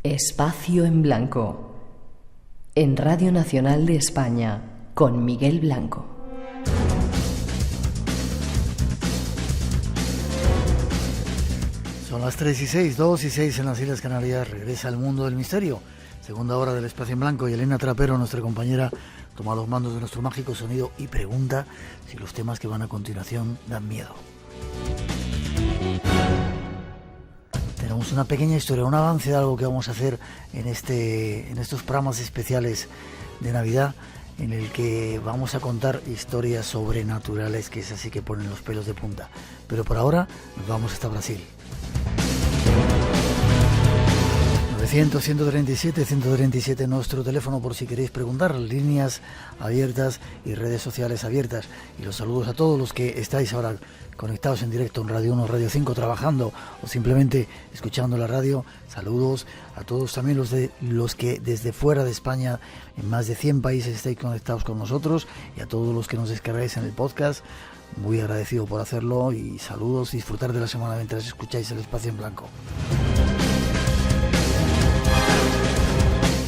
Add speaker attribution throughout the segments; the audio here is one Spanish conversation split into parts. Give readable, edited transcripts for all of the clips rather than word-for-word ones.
Speaker 1: Espacio en Blanco, en Radio Nacional de España, con Miguel Blanco.
Speaker 2: Son las 3:06, 2:06 en las Islas Canarias. Regresa al mundo del misterio. Segunda hora del Espacio en Blanco, y Elena Trapero, nuestra compañera, toma los mandos de nuestro mágico sonido y pregunta si los temas que van a continuación dan miedo. Tenemos una pequeña historia, un avance de algo que vamos a hacer en estos programas especiales de Navidad, en el que vamos a contar historias sobrenaturales, que es así que ponen los pelos de punta. Pero por ahora nos vamos hasta Brasil. 900-137-137 nuestro teléfono por si queréis preguntar, líneas abiertas y redes sociales abiertas. Y los saludos a todos los que estáis ahora conectados en directo en Radio 1, Radio 5, trabajando o simplemente escuchando la radio. Saludos a todos, también los que desde fuera de España, en más de 100 países, estáis conectados con nosotros, y a todos los que nos descargáis en el podcast. Muy agradecido por hacerlo, y saludos, disfrutar de la semana mientras escucháis el Espacio en Blanco.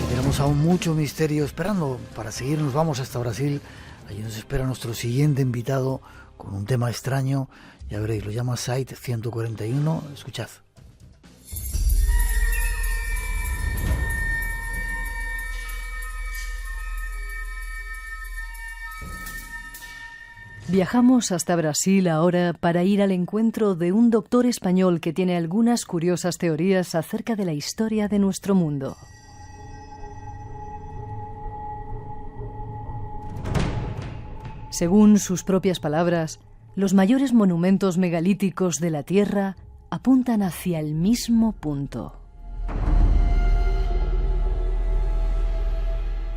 Speaker 2: Tenemos aún mucho misterio esperando para seguir. Nos vamos hasta Brasil. Allí nos espera nuestro siguiente invitado con un tema extraño. Ya veréis, lo llama Site 141. Escuchad.
Speaker 3: Viajamos hasta Brasil ahora para ir al encuentro de un doctor español que tiene algunas curiosas teorías acerca de la historia de nuestro mundo. Según sus propias palabras, los mayores monumentos megalíticos de la Tierra apuntan hacia el mismo punto.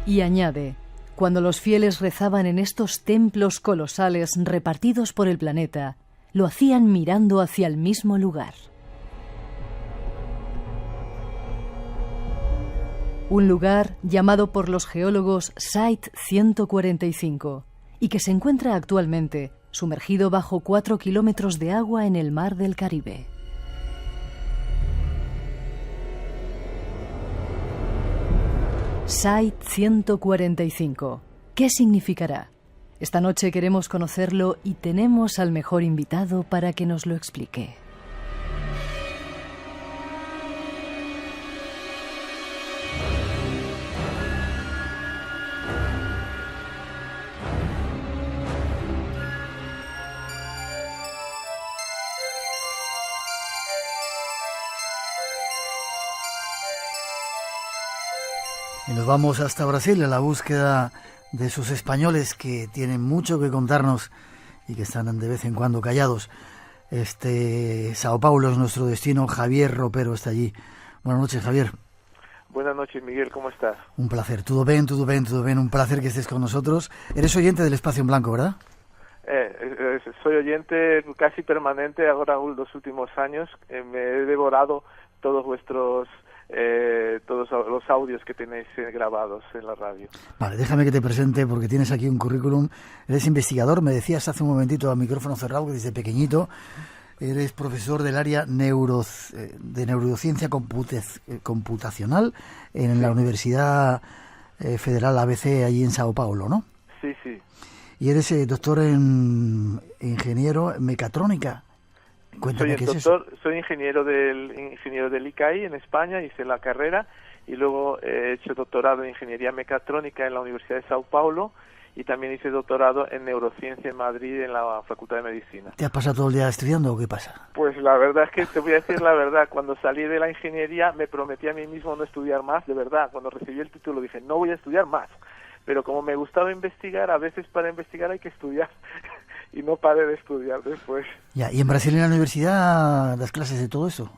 Speaker 3: Y añade, cuando los fieles rezaban en estos templos colosales repartidos por el planeta, lo hacían mirando hacia el mismo lugar. Un lugar llamado por los geólogos Site 145, y que se encuentra actualmente sumergido bajo 4 kilómetros de agua en el mar del Caribe. Site 145. ¿Qué significará? Esta noche queremos conocerlo y tenemos al mejor invitado para que nos lo explique.
Speaker 2: Y nos vamos hasta Brasil a la búsqueda de sus españoles, que tienen mucho que contarnos y que están de vez en cuando callados. Sao Paulo es nuestro destino. Javier Ropero está allí. Buenas noches, Javier.
Speaker 4: Buenas noches, Miguel, ¿cómo estás?
Speaker 2: Un placer. ¿Todo bien? Un placer que estés con nosotros. Eres oyente del Espacio en Blanco, ¿verdad?
Speaker 4: Soy oyente casi permanente ahora los últimos años. Me he devorado todos los audios que tenéis grabados en la radio.
Speaker 2: Vale, déjame que te presente, porque tienes aquí un currículum. Eres investigador, me decías hace un momentito a micrófono cerrado que desde pequeñito eres profesor del área de neurociencia computacional en la Universidad Federal ABC, allí en Sao Paulo, ¿no?
Speaker 4: Sí, sí.
Speaker 2: Y eres doctor en ingeniero en mecatrónica. Cuéntame,
Speaker 4: soy ingeniero del ICAI en España, hice la carrera y luego he hecho doctorado en ingeniería mecatrónica en la Universidad de Sao Paulo, y también hice doctorado en neurociencia en Madrid en la Facultad de Medicina.
Speaker 2: ¿Te has pasado todo el día estudiando o qué pasa?
Speaker 4: Pues la verdad es que te voy a decir la verdad, cuando salí de la ingeniería me prometí a mí mismo no estudiar más, de verdad. Cuando recibí el título dije, no voy a estudiar más, pero como me gustaba investigar, a veces para investigar hay que estudiar. Y no paré de estudiar después.
Speaker 2: Ya, ¿y en Brasil en la universidad das clases de todo eso?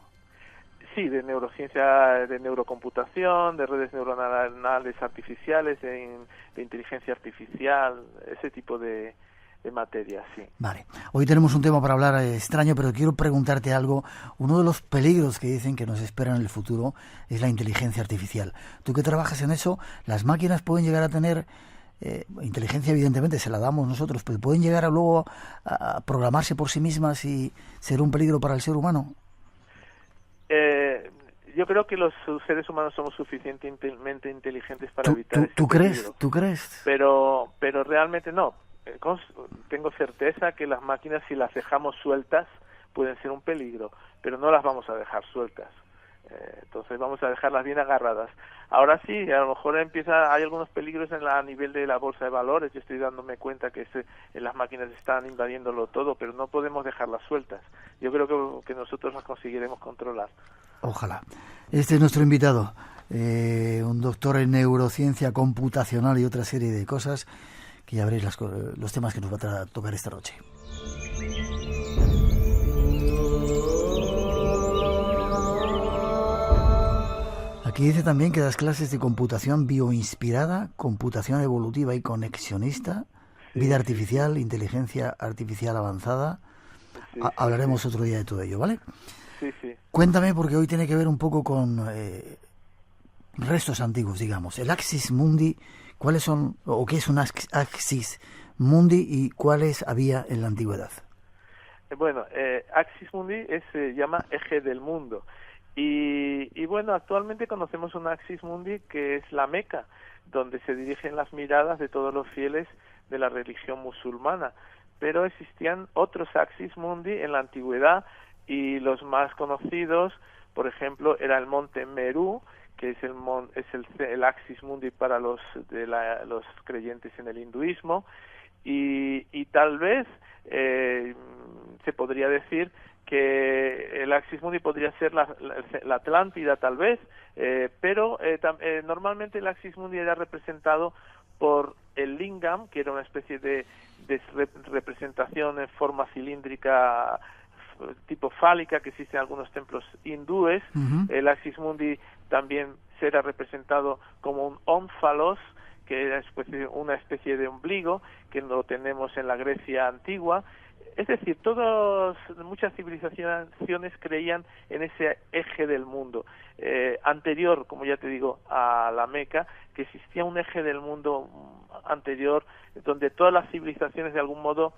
Speaker 4: Sí, de neurociencia, de neurocomputación, de redes neuronales artificiales, de inteligencia artificial, ese tipo de materias, sí.
Speaker 2: Vale. Hoy tenemos un tema para hablar extraño, pero quiero preguntarte algo. Uno de los peligros que dicen que nos esperan en el futuro es la inteligencia artificial. Tú que trabajas en eso, ¿las máquinas pueden llegar a tener inteligencia? Evidentemente se la damos nosotros, pero ¿pueden llegar a luego a programarse por sí mismas y ser un peligro para el ser humano?
Speaker 4: yo creo que los seres humanos somos suficientemente inteligentes para evitar ese
Speaker 2: ¿Tú
Speaker 4: peligro.
Speaker 2: crees?
Speaker 4: Pero realmente no. Tengo certeza que las máquinas, si las dejamos sueltas, pueden ser un peligro, pero no las vamos a dejar sueltas. Entonces vamos a dejarlas bien agarradas. Ahora sí, a lo mejor hay algunos peligros a nivel de la bolsa de valores. Yo estoy dándome cuenta que las máquinas están invadiéndolo todo, pero no podemos dejarlas sueltas. Yo creo que nosotros las conseguiremos controlar.
Speaker 2: Ojalá. Este es nuestro invitado, un doctor en neurociencia computacional y otra serie de cosas, que ya veréis los temas que nos va a tocar esta noche. Aquí dice también que das clases de computación bioinspirada, computación evolutiva y conexionista, vida artificial, inteligencia artificial avanzada. Hablaremos otro día de todo ello, ¿vale?
Speaker 4: Sí, sí.
Speaker 2: Cuéntame, porque hoy tiene que ver un poco con restos antiguos, digamos. El Axis Mundi, ¿cuáles son, o qué es un Axis Mundi y cuáles había en la antigüedad?
Speaker 4: Bueno, Axis Mundi se llama eje del mundo. Y bueno, actualmente conocemos un Axis Mundi que es la Meca, donde se dirigen las miradas de todos los fieles de la religión musulmana. Pero existían otros Axis Mundi en la antigüedad, y los más conocidos, por ejemplo, era el monte Meru, que es el Axis Mundi para los creyentes en el hinduismo, y tal vez se podría decir que el Axis Mundi podría ser la Atlántida, tal vez, pero normalmente el Axis Mundi era representado por el lingam, que era una especie de representación en forma cilíndrica tipo fálica que existe en algunos templos hindúes. El Axis Mundi también será representado como un ómphalos, que era una especie de ombligo, que lo tenemos en la Grecia antigua. Es decir, muchas civilizaciones creían en ese eje del mundo. Anterior, como ya te digo, a la Meca, que existía un eje del mundo anterior donde todas las civilizaciones de algún modo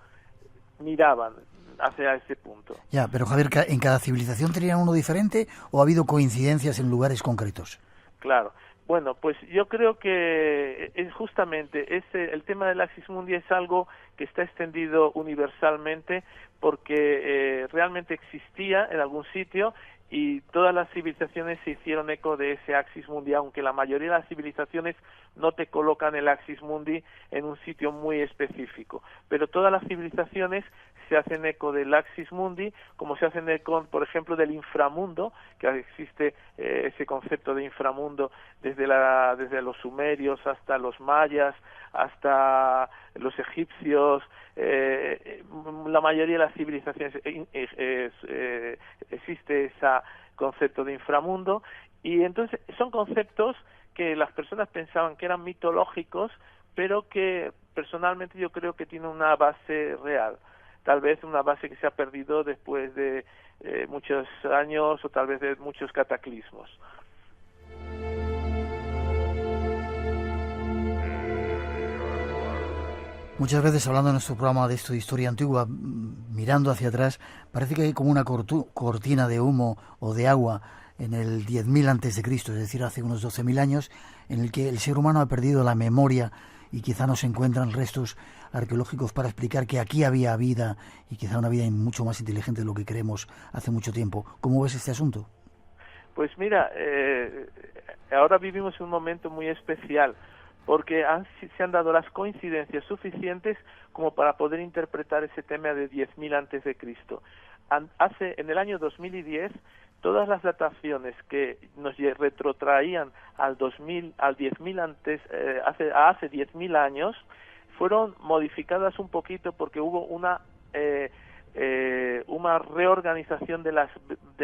Speaker 4: miraban hacia ese punto.
Speaker 2: Ya, pero Javier, ¿en cada civilización tenían uno diferente o ha habido coincidencias en lugares concretos?
Speaker 4: Claro. Bueno, pues yo creo que justamente el tema del Axis Mundi es algo que está extendido universalmente, porque realmente existía en algún sitio y todas las civilizaciones se hicieron eco de ese Axis Mundi, aunque la mayoría de las civilizaciones no te colocan el Axis Mundi en un sitio muy específico, pero todas las civilizaciones se hacen eco del Axis Mundi, como se hacen eco, por ejemplo, del inframundo, que existe ese concepto de inframundo desde los sumerios hasta los mayas, hasta los egipcios. La mayoría de las civilizaciones existe ese concepto de inframundo, y entonces son conceptos que las personas pensaban que eran mitológicos, pero que personalmente yo creo que tienen una base real. Tal vez una base que se ha perdido después de muchos años, o tal vez de muchos cataclismos.
Speaker 2: Muchas veces, hablando en nuestro programa de esto de historia antigua, mirando hacia atrás, parece que hay como una cortina de humo o de agua en el 10.000 antes de Cristo, es decir, hace unos 12.000 años, en el que el ser humano ha perdido la memoria y quizá no se encuentran restos arqueológicos para explicar que aquí había vida, y quizá una vida mucho más inteligente de lo que creemos hace mucho tiempo. ¿Cómo ves este asunto?
Speaker 4: Pues mira, ahora vivimos un momento muy especial, porque se han dado las coincidencias suficientes como para poder interpretar ese tema de 10.000 antes de Cristo. En el año 2010, todas las dataciones que nos retrotraían al 10.000 antes, hace 10.000 años, fueron modificadas un poquito porque hubo una reorganización de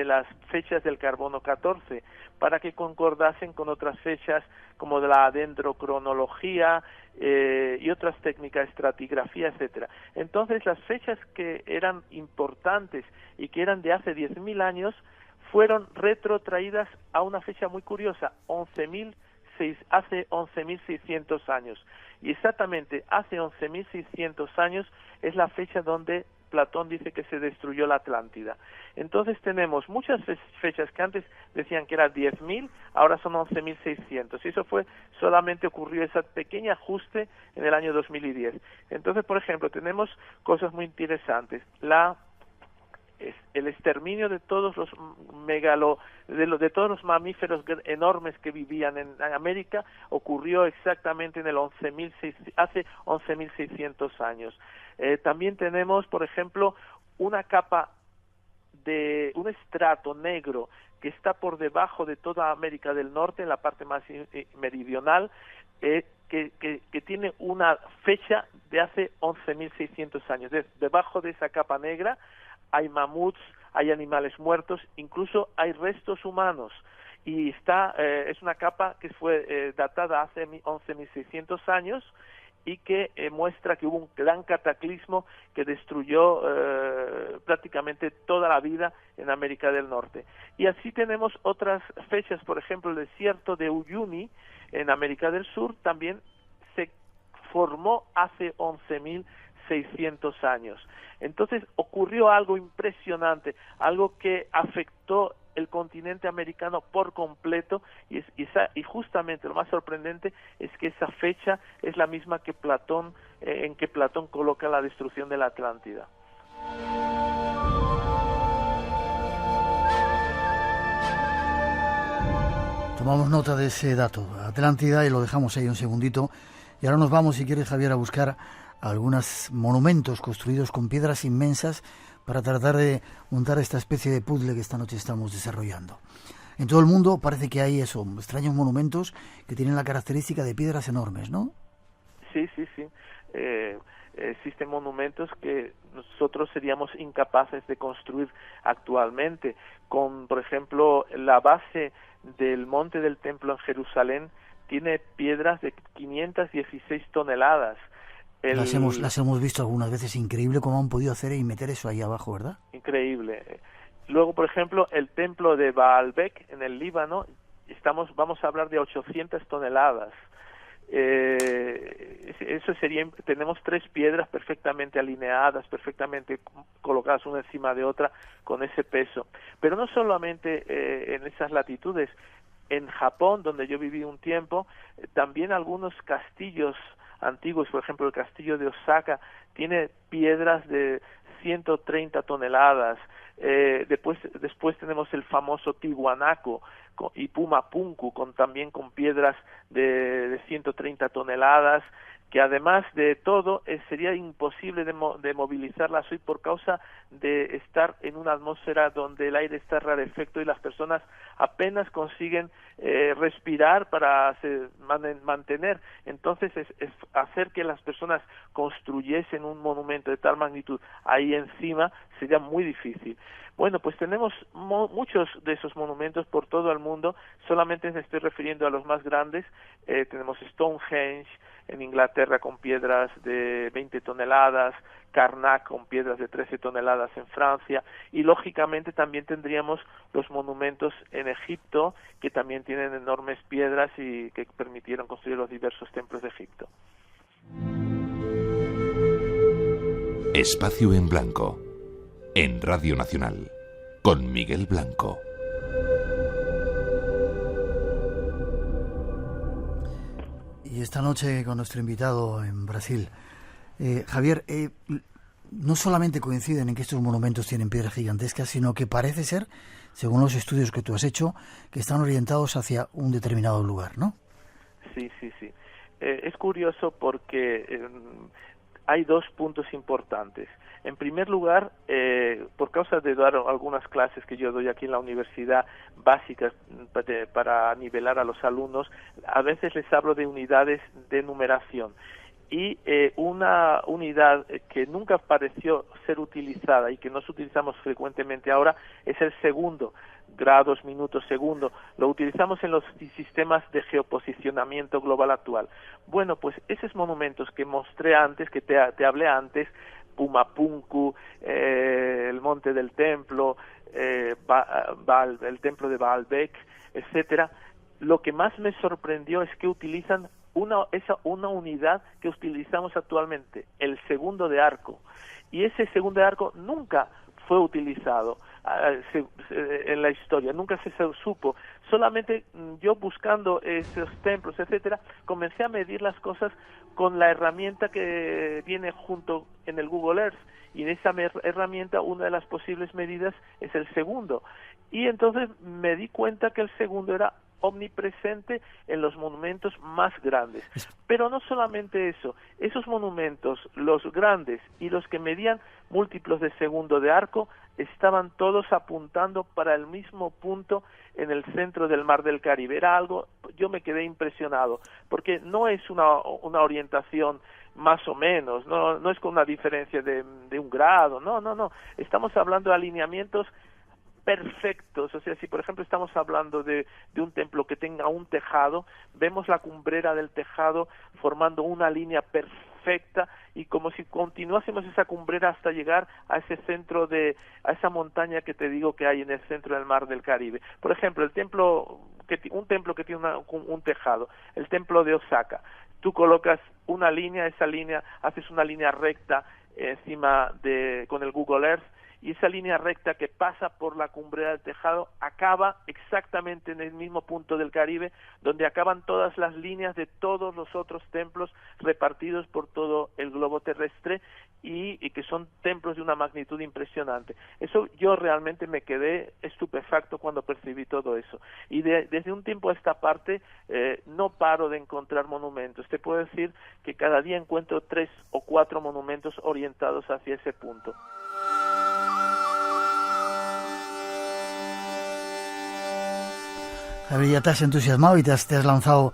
Speaker 4: las fechas del carbono 14 para que concordasen con otras fechas como de la dendrocronología y otras técnicas, estratigrafía, etcétera. Entonces las fechas que eran importantes y que eran de hace 10.000 años fueron retrotraídas a una fecha muy curiosa, hace 11.600 años. Y exactamente hace 11.600 años es la fecha donde Platón dice que se destruyó la Atlántida. Entonces tenemos muchas fechas que antes decían que eran 10.000, ahora son 11.600. Y eso solamente ocurrió ese pequeño ajuste en el año 2010. Entonces, por ejemplo, tenemos cosas muy interesantes. El exterminio de todos los de todos los mamíferos enormes que vivían en América ocurrió exactamente en el hace 11.600 años. También tenemos, por ejemplo, una capa de un estrato negro que está por debajo de toda América del Norte, en la parte más meridional, que tiene una fecha de hace 11.600 años. Debajo de esa capa negra hay mamuts, hay animales muertos, incluso hay restos humanos, y es una capa que fue datada hace 11.600 años y que muestra que hubo un gran cataclismo que destruyó prácticamente toda la vida en América del Norte. Y así tenemos otras fechas, por ejemplo, el desierto de Uyuni en América del Sur también se formó hace 11.600 años. Entonces ocurrió algo impresionante, algo que afectó el continente americano por completo, y justamente lo más sorprendente es que esa fecha es la misma que en que Platón coloca la destrucción de la Atlántida.
Speaker 2: Tomamos nota de ese dato, Atlántida, y lo dejamos ahí un segundito. Y ahora nos vamos, si quieres, Javier, a buscar algunos monumentos construidos con piedras inmensas para tratar de montar esta especie de puzzle que esta noche estamos desarrollando. En todo el mundo parece que hay extraños monumentos que tienen la característica de piedras enormes, ¿no?
Speaker 4: Sí. Existen monumentos que nosotros seríamos incapaces de construir actualmente. Por ejemplo, la base del Monte del Templo en Jerusalén tiene piedras de 516 toneladas.
Speaker 2: Las hemos visto algunas veces, increíble cómo han podido hacer y meter eso ahí abajo, ¿verdad?
Speaker 4: Increíble. Luego, por ejemplo, el templo de Baalbek en el Líbano, vamos a hablar de 800 toneladas. Tenemos 3 piedras perfectamente alineadas, perfectamente colocadas una encima de otra con ese peso. Pero no solamente en esas latitudes. En Japón, donde yo viví un tiempo, también algunos castillos antiguos, por ejemplo el castillo de Osaka, tiene piedras de 130 toneladas. Después tenemos el famoso Tiwanaku y Pumapunku, también con piedras de 130 toneladas, que además de todo sería imposible de movilizarlas hoy por causa de estar en una atmósfera donde el aire está rarefacto y las personas apenas consiguen respirar para mantener. Entonces es hacer que las personas construyesen un monumento de tal magnitud ahí encima sería muy difícil. Bueno, pues tenemos muchos de esos monumentos por todo el mundo. Solamente me estoy refiriendo a los más grandes. Tenemos Stonehenge en Inglaterra con piedras de 20 toneladas, Karnak con piedras de 13 toneladas en Francia, y lógicamente también tendríamos los monumentos en Egipto, que también tienen enormes piedras y que permitieron construir los diversos templos de Egipto.
Speaker 5: Espacio en Blanco, en Radio Nacional, con Miguel Blanco.
Speaker 2: Y esta noche con nuestro invitado en Brasil. Javier, no solamente coinciden en que estos monumentos tienen piedras gigantescas, sino que parece ser, según los estudios que tú has hecho, que están orientados hacia un determinado lugar, ¿no?
Speaker 4: Sí. Es curioso porque hay 2 puntos importantes. En primer lugar, por causa de dar algunas clases que yo doy aquí en la universidad básicas para nivelar a los alumnos, a veces les hablo de unidades de numeración. Y una unidad que nunca pareció ser utilizada y que nos utilizamos frecuentemente ahora es el segundo, grados, minutos, segundo. Lo utilizamos en los sistemas de geoposicionamiento global actual. Bueno, pues esos monumentos que mostré antes, que te hablé antes, Pumapunku, el Monte del Templo, el Templo de Baalbek, etcétera, lo que más me sorprendió es que utilizan una unidad que utilizamos actualmente, el segundo de arco. Y ese segundo de arco nunca fue utilizado en la historia, nunca se supo. Solamente yo buscando esos templos, etcétera, comencé a medir las cosas con la herramienta que viene junto en el Google Earth, y en esa herramienta una de las posibles medidas es el segundo, y entonces me di cuenta que el segundo era omnipresente en los monumentos más grandes. Pero no solamente eso, esos monumentos, los grandes y los que medían múltiplos de segundo de arco, estaban todos apuntando para el mismo punto en el centro del Mar del Caribe. Era algo, yo me quedé impresionado, porque no es una orientación más o menos, no es con una diferencia de 1 grado, no, estamos hablando de alineamientos perfectos. O sea, si por ejemplo estamos hablando de un templo que tenga un tejado, vemos la cumbrera del tejado formando una línea perfecta, y como si continuásemos esa cumbrera hasta llegar a ese centro a esa montaña que te digo que hay en el centro del Mar del Caribe. Por ejemplo, un templo que tiene un tejado, el templo de Osaka. Tú colocas una línea, esa línea, haces una línea recta encima con el Google Earth, y esa línea recta que pasa por la cumbrera del tejado acaba exactamente en el mismo punto del Caribe donde acaban todas las líneas de todos los otros templos repartidos por todo el globo terrestre, y que son templos de una magnitud impresionante. Eso yo realmente me quedé estupefacto cuando percibí todo eso, y desde un tiempo a esta parte no paro de encontrar monumentos. Te puedo decir que cada día encuentro 3 o 4 monumentos orientados hacia ese punto.
Speaker 2: Javier, ya te has entusiasmado y te has lanzado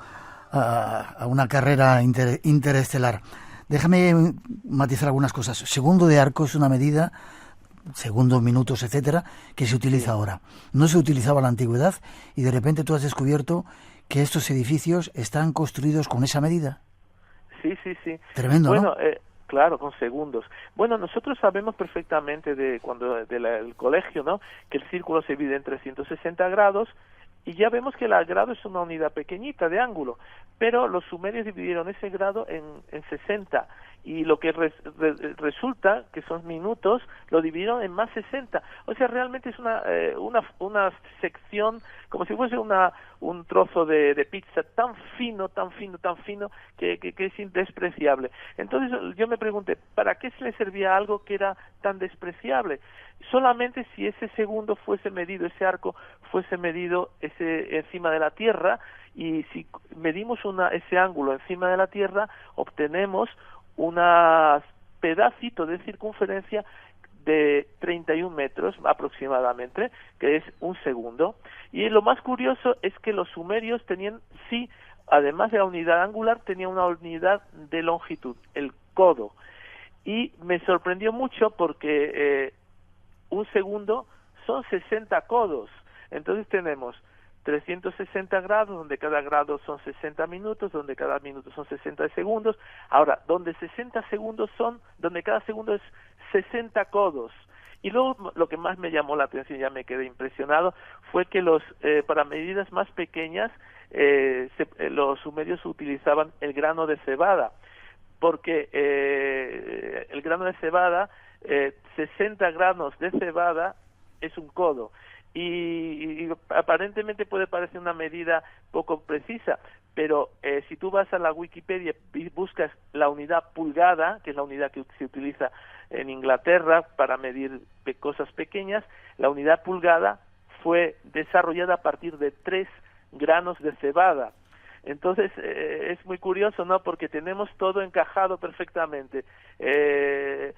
Speaker 2: a una carrera interestelar. Déjame matizar algunas cosas. Segundo de arco es una medida, segundos, minutos, etcétera, que se utiliza ahora. No se utilizaba en la antigüedad, y de repente tú has descubierto que estos edificios están construidos con esa medida.
Speaker 4: Sí.
Speaker 2: Tremendo,
Speaker 4: bueno,
Speaker 2: ¿no?
Speaker 4: Claro, con segundos. Bueno, nosotros sabemos perfectamente del colegio, ¿no?, que el círculo se divide en 360 grados, y ya vemos que el grado es una unidad pequeñita de ángulo, pero los sumerios dividieron ese grado en 60, y lo que resulta, que son minutos, lo dividieron en más 60. O sea, realmente es una sección, como si fuese un trozo de pizza tan fino, que es indespreciable. Entonces yo me pregunté, ¿para qué se le servía algo que era tan despreciable? Solamente si ese segundo fuese medido, ese arco fuese medido encima de la Tierra, y si medimos ese ángulo encima de la Tierra, obtenemos un pedacito de circunferencia de 31 metros aproximadamente, que es un segundo. Y lo más curioso es que los sumerios tenían, sí, además de la unidad angular, tenían una unidad de longitud, el codo. Y me sorprendió mucho porque un segundo son 60 codos. Entonces tenemos 360 grados, donde cada grado son 60 minutos, donde cada minuto son 60 segundos. Ahora, donde 60 segundos donde cada segundo es 60 codos. Y luego lo que más me llamó la atención, ya me quedé impresionado, fue que para medidas más pequeñas los sumerios utilizaban el grano de cebada, porque el grano de cebada, 60 granos de cebada es un codo. Y aparentemente puede parecer una medida poco precisa, pero si tú vas a la Wikipedia y buscas la unidad pulgada, que es la unidad que se utiliza en Inglaterra para medir cosas pequeñas, la unidad pulgada fue desarrollada a partir de 3 granos de cebada. Entonces es muy curioso, ¿no?, porque tenemos todo encajado perfectamente. El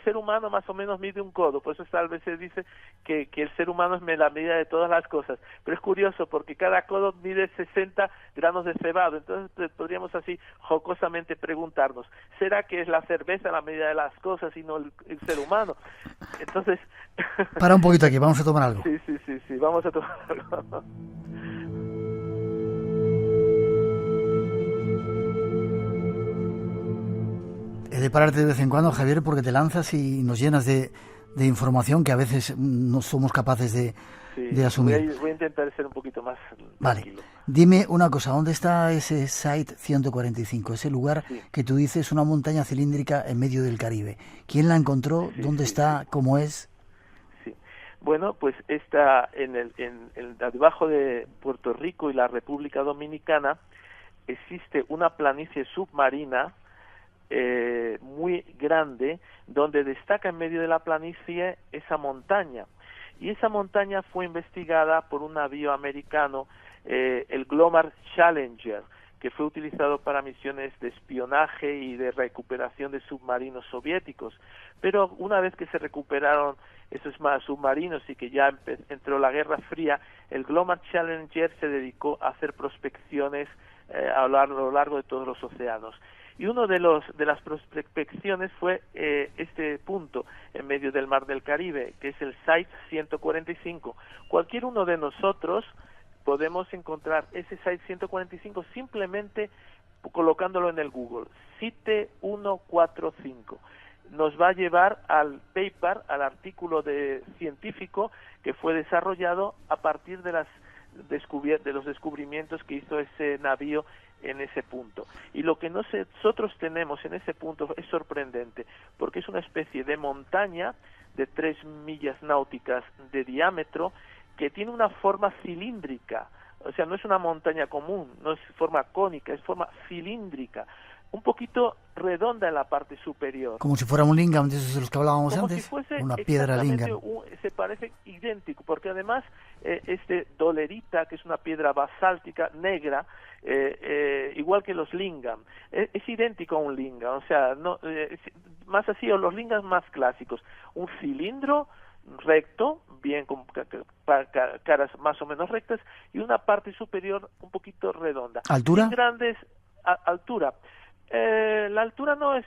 Speaker 4: ser humano más o menos mide un codo, por eso tal vez se dice que el ser humano es la medida de todas las cosas, pero es curioso porque cada codo mide 60 granos de cebado. Entonces podríamos así jocosamente preguntarnos, ¿será que es la cerveza la medida de las cosas y no el ser humano? Entonces
Speaker 2: para un poquito aquí, vamos a tomar algo.
Speaker 4: Sí, vamos a tomar algo.
Speaker 2: He de pararte de vez en cuando, Javier, porque te lanzas y nos llenas de de información que a veces no somos capaces de asumir.
Speaker 4: Voy a intentar ser un poquito más
Speaker 2: vale.
Speaker 4: tranquilo.
Speaker 2: Dime una cosa, ¿dónde está ese Site 145? Ese lugar que tú dices, una montaña cilíndrica en medio del Caribe. ¿Quién la encontró? ¿Dónde está? ¿Cómo es?
Speaker 4: Sí. Bueno, pues está debajo de Puerto Rico y la República Dominicana. Existe una planicie submarina muy grande, donde destaca en medio de la planicie esa montaña. Y esa montaña fue investigada por un navío americano, el Glomar Challenger, que fue utilizado para misiones de espionaje y de recuperación de submarinos soviéticos. Pero una vez que se recuperaron esos submarinos y que ya entró la Guerra Fría, el Glomar Challenger se dedicó a hacer prospecciones a lo largo de todos los océanos. Y uno de las prospecciones fue este punto en medio del Mar del Caribe, que es el Site 145. Cualquier uno de nosotros podemos encontrar ese Site 145 simplemente colocándolo en el Google, Site 145. Nos va a llevar al paper, al artículo científico que fue desarrollado a partir de los descubrimientos que hizo ese navío en ese punto. Y lo que nosotros tenemos en ese punto es sorprendente, porque es una especie de montaña de 3 millas náuticas de diámetro que tiene una forma cilíndrica. O sea, no es una montaña común, no es forma cónica, es forma cilíndrica, un poquito redonda en la parte superior.
Speaker 2: Como si fuera un lingam, de esos de los que hablábamos
Speaker 4: como
Speaker 2: antes,
Speaker 4: si fuese
Speaker 2: una piedra lingam.
Speaker 4: Se parece idéntico, porque además dolerita, que es una piedra basáltica negra, igual que los lingam, es idéntico a un lingam, o sea, más así, o los lingam más clásicos, un cilindro recto, bien con caras más o menos rectas, y una parte superior un poquito redonda.
Speaker 2: ¿Altura?
Speaker 4: Sin grandes altura. La altura no es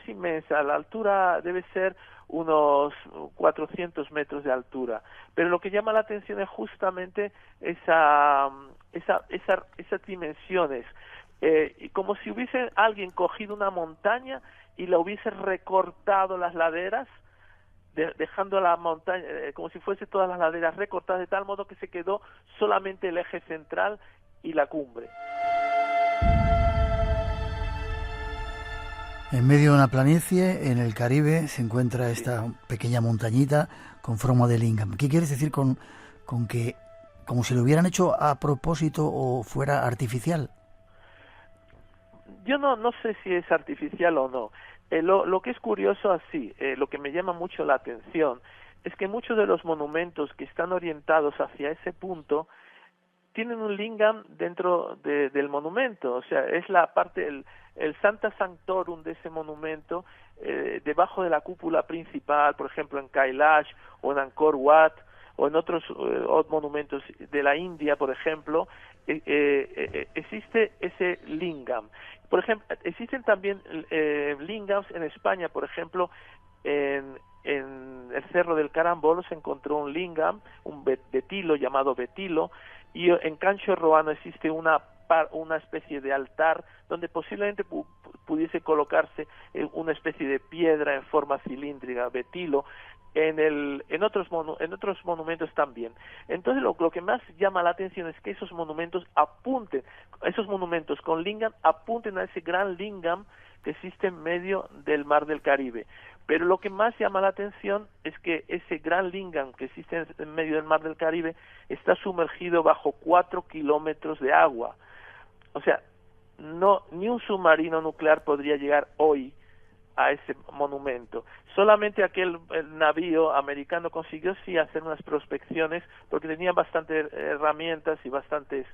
Speaker 4: inmensa, la altura debe ser unos 400 metros de altura, pero lo que llama la atención es justamente esas dimensiones, como si hubiese alguien cogido una montaña y la hubiese recortado las laderas, dejando la montaña como si fuese todas las laderas recortadas, de tal modo que se quedó solamente el eje central y la cumbre.
Speaker 2: En medio de una planicie, en el Caribe, se encuentra esta pequeña montañita con forma de lingam. ¿Qué quieres decir con que como si lo hubieran hecho a propósito o fuera artificial?
Speaker 4: Yo no sé si es artificial o no. Lo que es curioso así, lo que me llama mucho la atención, es que muchos de los monumentos que están orientados hacia ese punto tienen un lingam dentro del monumento, o sea, es la parte, el Sancta Sanctorum de ese monumento, debajo de la cúpula principal, por ejemplo en Kailash o en Angkor Wat o en otros monumentos de la India, por ejemplo, existe ese lingam. Por ejemplo, existen también lingams en España, por ejemplo, en el Cerro del Carambolo se encontró un lingam, un betilo llamado betilo, y en Cancho Roano existe una especie de altar donde posiblemente pudiese colocarse una especie de piedra en forma cilíndrica, betilo, en otros monumentos también. Entonces lo que más llama la atención es que esos monumentos con lingam apunten a ese gran lingam que existe en medio del Mar del Caribe. Pero lo que más llama la atención es que ese gran lingam que existe en medio del Mar del Caribe está sumergido bajo 4 kilómetros de agua. O sea, ni un submarino nuclear podría llegar hoy a ese monumento. Solamente el navío americano consiguió sí hacer unas prospecciones porque tenía bastantes herramientas y bastantes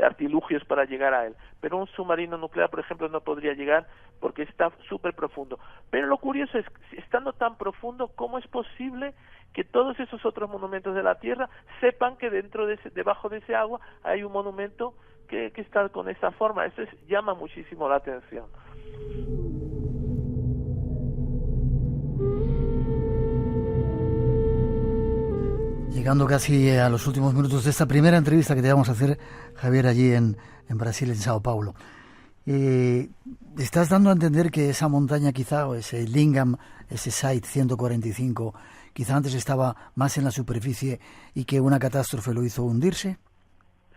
Speaker 4: artilugios para llegar a él. Pero un submarino nuclear, por ejemplo, no podría llegar porque está súper profundo. Pero lo curioso es, estando tan profundo, ¿cómo es posible que todos esos otros monumentos de la Tierra sepan que debajo de ese agua hay un monumento que está con esa forma? Eso llama muchísimo la atención.
Speaker 2: Llegando casi a los últimos minutos de esta primera entrevista que te vamos a hacer, Javier, allí en Brasil, en Sao Paulo. Estás dando a entender que esa montaña quizá, o ese Lingam, ese Site 145, quizá antes estaba más en la superficie y que una catástrofe lo hizo hundirse.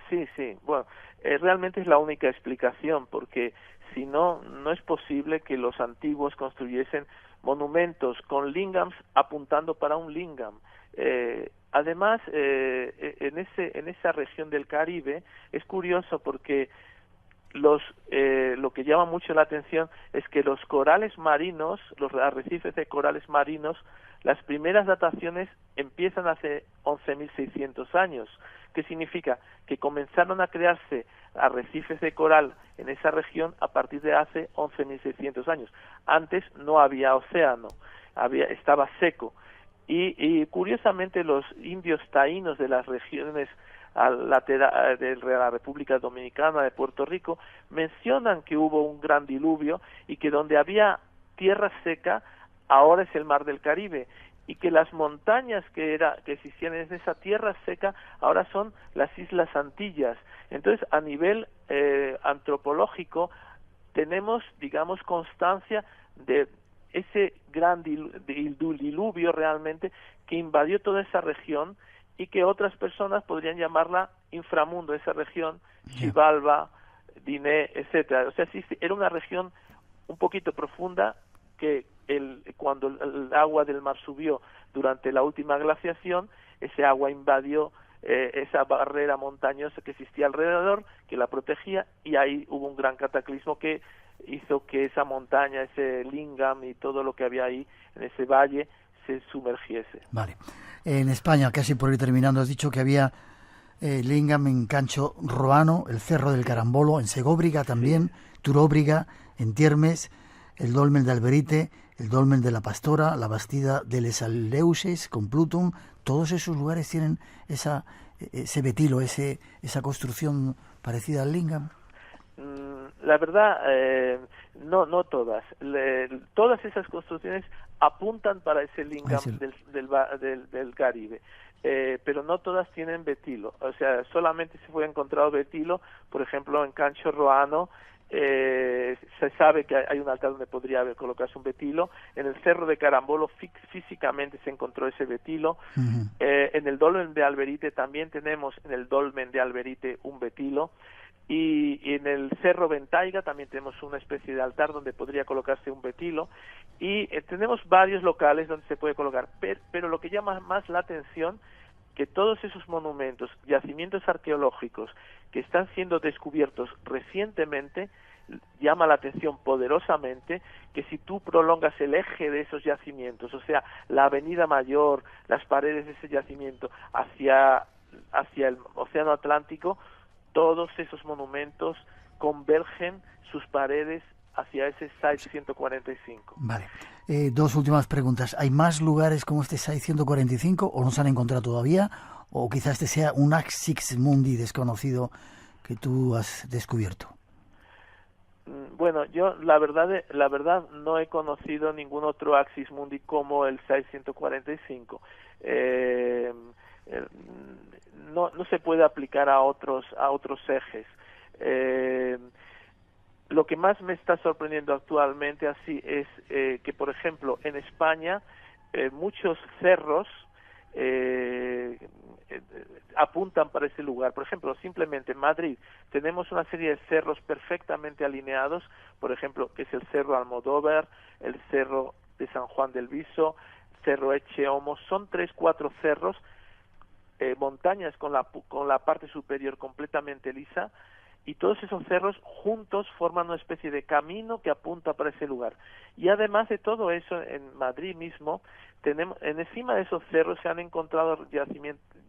Speaker 4: Sí, bueno, realmente es la única explicación, porque si no, no es posible que los antiguos construyesen monumentos con lingams apuntando para un lingam. Además, en esa región del Caribe es curioso porque lo que llama mucho la atención es que los corales marinos, los arrecifes de corales marinos, las primeras dataciones empiezan hace 11.600 años. ¿Qué significa? Que comenzaron a crearse arrecifes de coral en esa región a partir de hace 11.600 años. Antes no había océano, estaba seco. Y curiosamente los indios taínos de las regiones lateral de la República Dominicana, de Puerto Rico, mencionan que hubo un gran diluvio y que donde había tierra seca ahora es el mar del Caribe, y que las montañas que existían en esa tierra seca ahora son las Islas Antillas. Entonces, a nivel antropológico tenemos, digamos, constancia de ese gran diluvio realmente que invadió toda esa región y que otras personas podrían llamarla inframundo, esa región, Xibalba, Diné, etcétera. O sea, sí, era una región un poquito profunda que cuando el agua del mar subió durante la última glaciación, ese agua invadió esa barrera montañosa que existía alrededor, que la protegía, y ahí hubo un gran cataclismo que hizo que esa montaña, ese lingam y todo lo que había ahí en ese valle se sumergiese.
Speaker 2: Vale. En España, casi por ir terminando, has dicho que había lingam en Cancho Roano, el Cerro del Carambolo, en Segóbriga también, sí. Turóbriga, en Tiermes, el Dolmen de Alberite, el Dolmen de la Pastora, la Bastida de Les Aleuses, con Plutum. Todos esos lugares tienen ese betilo, esa construcción parecida al lingam.
Speaker 4: La verdad, no todas. Todas esas construcciones apuntan para ese lingam del Caribe, pero no todas tienen betilo. O sea, solamente se fue encontrado betilo, por ejemplo, en Cancho Roano. Se sabe que hay un altar donde podría colocarse un betilo. En el Cerro de Carambolo físicamente se encontró ese betilo. Uh-huh. En el Dolmen de Alberite también tenemos en el Dolmen de Alberite un betilo. Y en el Cerro Ventaiga también tenemos una especie de altar donde podría colocarse un betilo, y tenemos varios locales donde se puede colocar, pero lo que llama más la atención, que todos esos monumentos, yacimientos arqueológicos que están siendo descubiertos recientemente, llama la atención poderosamente que si tú prolongas el eje de esos yacimientos, o sea, la avenida mayor, las paredes de ese yacimiento hacia el Océano Atlántico, todos esos monumentos convergen sus paredes hacia ese Site 145.
Speaker 2: Vale. Dos últimas preguntas. ¿Hay más lugares como este Site 145 o no se han encontrado todavía? ¿O quizás este sea un Axis Mundi desconocido que tú has descubierto?
Speaker 4: Bueno, yo la verdad no he conocido ningún otro Axis Mundi como el Site 145. No se puede aplicar a otros ejes. Lo que más me está sorprendiendo actualmente así es que, por ejemplo, en España muchos cerros apuntan para ese lugar. Por ejemplo, simplemente en Madrid tenemos una serie de cerros perfectamente alineados, por ejemplo, que es el Cerro Almodóvar, el Cerro de San Juan del Viso, Cerro Echeomo. Son 3-4 cerros, montañas con la parte superior completamente lisa, y todos esos cerros juntos forman una especie de camino que apunta para ese lugar. Y además de todo eso, en Madrid mismo, encima de esos cerros se han encontrado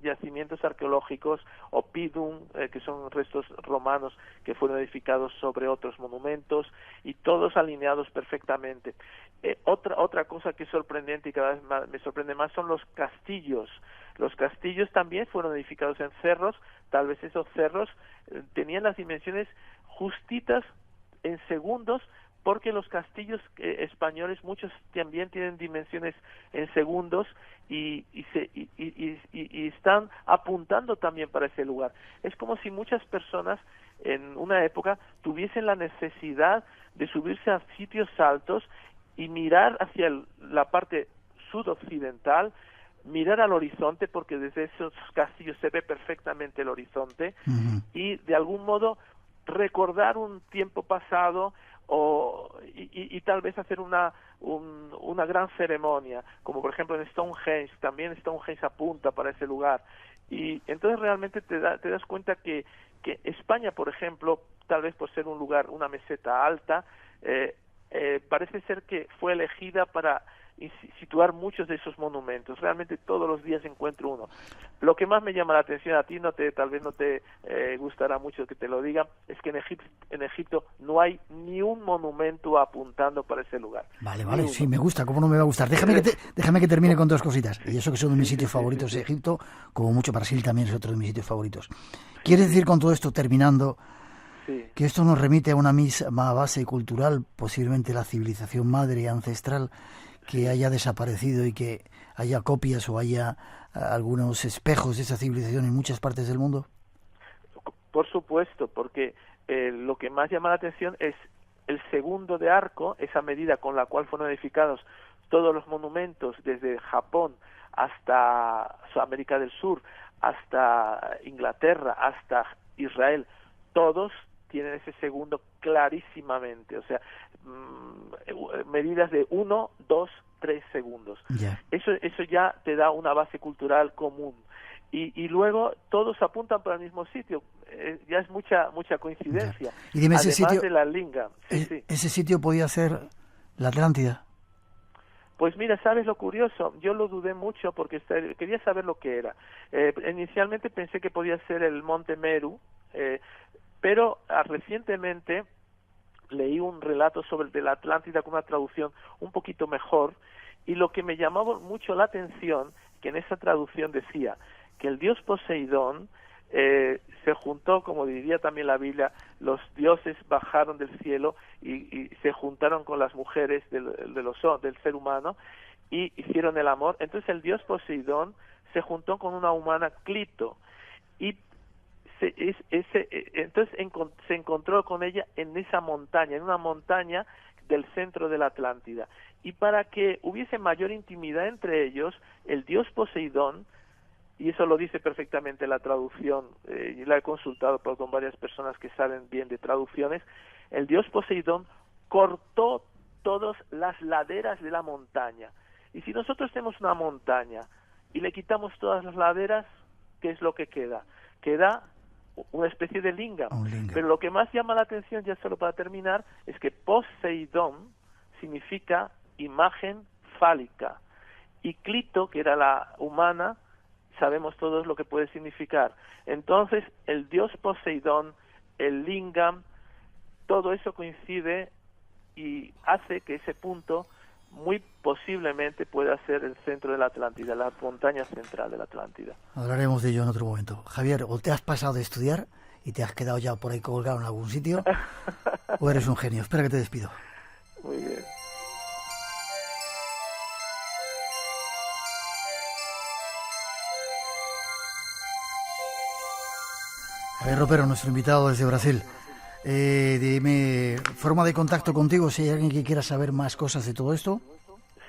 Speaker 4: yacimientos arqueológicos, oppidum, que son restos romanos que fueron edificados sobre otros monumentos, y todos alineados perfectamente. Otra cosa que es sorprendente y cada vez me sorprende más son los castillos. Los castillos también fueron edificados en cerros. Tal vez esos cerros tenían las dimensiones justitas en segundos porque los castillos españoles, muchos también tienen dimensiones en segundos y están apuntando también para ese lugar. Es como si muchas personas en una época tuviesen la necesidad de subirse a sitios altos y mirar hacia la parte sudoccidental, mirar al horizonte, porque desde esos castillos se ve perfectamente el horizonte, y de algún modo recordar un tiempo pasado y tal vez hacer una gran ceremonia, como por ejemplo en Stonehenge. También Stonehenge apunta para ese lugar, y entonces realmente te das cuenta que España, por ejemplo, tal vez por ser un lugar, una meseta alta, parece ser que fue elegida para situar muchos de esos monumentos. Realmente todos los días encuentro uno. Lo que más me llama la atención, a ti tal vez no te gustará mucho que te lo diga, es que en Egipto no hay ni un monumento apuntando para ese lugar.
Speaker 2: Vale, sí, me gusta, ¿cómo no me va a gustar? Déjame que termine con dos cositas. Y eso que son de mis sitios favoritos, Egipto, como mucho Brasil también es otro de mis sitios favoritos. ¿Quieres decir con todo esto, terminando, que esto nos remite a una misma base cultural, posiblemente la civilización madre y ancestral, que haya desaparecido y que haya copias o haya algunos espejos de esa civilización en muchas partes del mundo?
Speaker 4: Por supuesto, porque lo que más llama la atención es el segundo de arco, esa medida con la cual fueron edificados todos los monumentos desde Japón hasta América del Sur, hasta Inglaterra, hasta Israel. Todos tienen ese segundo clarísimamente, o sea, medidas de 1, 2, 3 segundos. Eso ya te da una base cultural común. Y luego todos apuntan para el mismo sitio. Ya es mucha coincidencia.
Speaker 2: Y dime,
Speaker 4: además
Speaker 2: ese sitio,
Speaker 4: de la Linga.
Speaker 2: ¿Ese sitio podía ser la Atlántida?
Speaker 4: Pues mira, ¿sabes lo curioso? Yo lo dudé mucho porque quería saber lo que era. Inicialmente pensé que podía ser el Monte Meru, pero recientemente leí un relato de la Atlántida con una traducción un poquito mejor, y lo que me llamaba mucho la atención, que en esa traducción decía que el dios Poseidón se juntó, como diría también la Biblia, los dioses bajaron del cielo y se juntaron con las mujeres del ser humano y hicieron el amor. Entonces el dios Poseidón se juntó con una humana, Clito, y entonces se encontró con ella en esa montaña, en una montaña del centro de la Atlántida. Y para que hubiese mayor intimidad entre ellos, el dios Poseidón, y eso lo dice perfectamente la traducción, y la he consultado con varias personas que saben bien de traducciones, el dios Poseidón cortó todas las laderas de la montaña. Y si nosotros tenemos una montaña y le quitamos todas las laderas, ¿qué es lo que queda? Queda una especie de lingam. Pero lo que más llama la atención, ya solo para terminar, es que Poseidón significa imagen fálica, y Clito, que era la humana, sabemos todos lo que puede significar. Entonces el dios Poseidón, el lingam, todo eso coincide y hace que ese punto muy posiblemente pueda ser el centro de la Atlántida, la montaña central de la Atlántida.
Speaker 2: Hablaremos de ello en otro momento. Javier, ¿o te has pasado de estudiar y te has quedado ya por ahí colgado en algún sitio? ¿O eres un genio? Espera que te despido.
Speaker 4: Muy bien.
Speaker 2: Javier Ropero, nuestro invitado desde Brasil. Dime, forma de contacto contigo, si hay alguien que quiera saber más cosas de todo esto.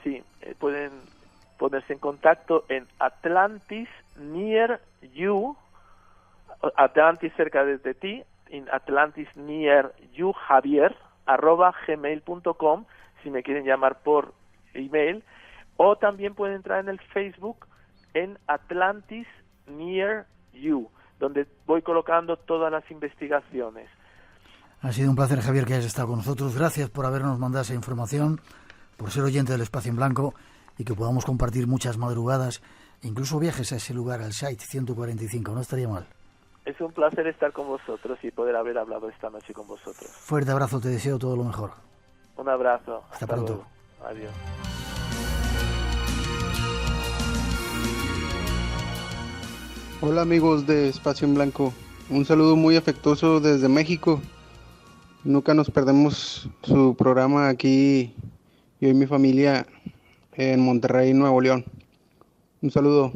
Speaker 4: Sí, pueden ponerse en contacto en Atlantis Near You, Atlantis cerca de ti, en Atlantis Near You Javier @gmail.com, si me quieren llamar por email, o también pueden entrar en el Facebook en Atlantis Near You, donde voy colocando todas las investigaciones.
Speaker 2: Ha sido un placer, Javier, que hayas estado con nosotros. Gracias por habernos mandado esa información, por ser oyente del Espacio en Blanco, y que podamos compartir muchas madrugadas, incluso viajes a ese lugar, al Site 145. No estaría mal.
Speaker 4: Es un placer estar con vosotros y poder haber hablado esta noche con vosotros.
Speaker 2: Fuerte abrazo, te deseo todo lo mejor.
Speaker 4: Un abrazo.
Speaker 2: Hasta pronto.
Speaker 4: Luego. Adiós.
Speaker 6: Hola amigos de Espacio en Blanco, un saludo muy afectuoso desde México. Nunca nos perdemos su programa aquí, yo y mi familia en Monterrey, Nuevo León. Un saludo.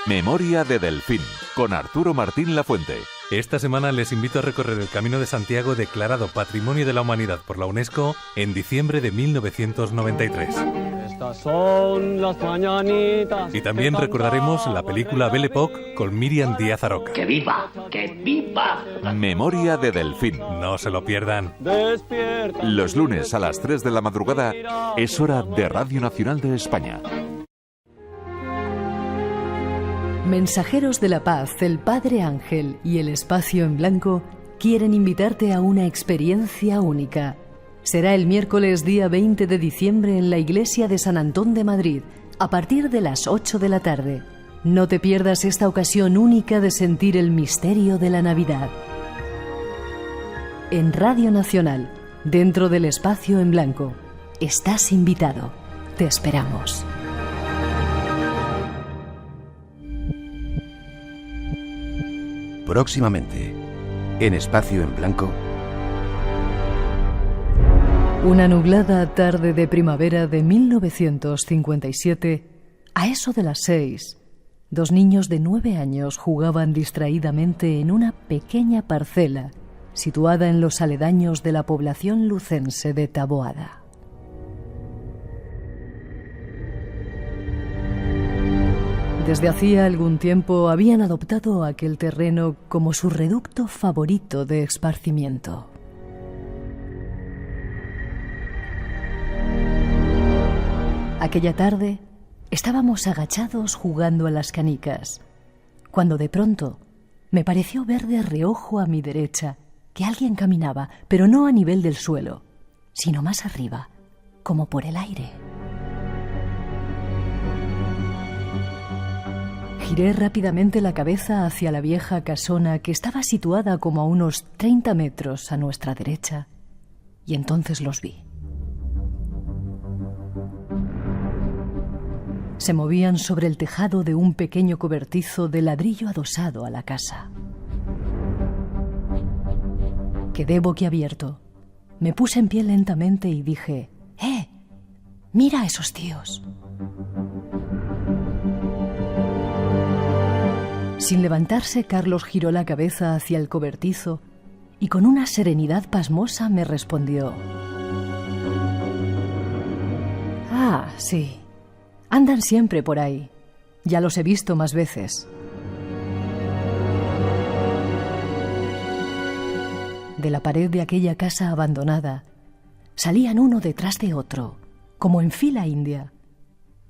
Speaker 5: Memoria de Delfín, con Arturo Martín Lafuente.
Speaker 7: Esta semana les invito a recorrer el Camino de Santiago, declarado Patrimonio de la Humanidad por la UNESCO en diciembre de 1993.
Speaker 8: Estas son las mañanitas.
Speaker 7: Y también recordaremos la película Belle Époque con Miriam Díaz Aroca.
Speaker 9: ¡Que viva! ¡Que viva!
Speaker 5: Memoria de Delfín.
Speaker 7: No se lo pierdan.
Speaker 8: Despierta.
Speaker 5: Los lunes a las 3 de la madrugada es hora de Radio Nacional de España.
Speaker 3: Mensajeros de la Paz, el Padre Ángel y el Espacio en Blanco quieren invitarte a una experiencia única. Será el miércoles día 20 de diciembre en la Iglesia de San Antón de Madrid, a partir de las 8 de la tarde. No te pierdas esta ocasión única de sentir el misterio de la Navidad. En Radio Nacional, dentro del Espacio en Blanco, estás invitado. Te esperamos.
Speaker 10: Próximamente, en Espacio en Blanco.
Speaker 3: Una nublada tarde de primavera de 1957, a eso de las 6, dos niños de 9 años jugaban distraídamente en una pequeña parcela situada en los aledaños de la población lucense de Taboada. Desde hacía algún tiempo habían adoptado aquel terreno como su reducto favorito de esparcimiento. Aquella tarde estábamos agachados jugando a las canicas, cuando de pronto me pareció ver de reojo a mi derecha que alguien caminaba, pero no a nivel del suelo, sino más arriba, como por el aire. Giré rápidamente la cabeza hacia la vieja casona que estaba situada como a unos 30 metros a nuestra derecha, y entonces los vi. Se movían sobre el tejado de un pequeño cobertizo de ladrillo adosado a la casa. Quedé boquiabierto. Me puse en pie lentamente y dije: ¡Mira a esos tíos! Sin levantarse, Carlos giró la cabeza hacia el cobertizo y con una serenidad pasmosa me respondió: «Ah, sí. Andan siempre por ahí. Ya los he visto más veces». De la pared de aquella casa abandonada salían uno detrás de otro, como en fila india.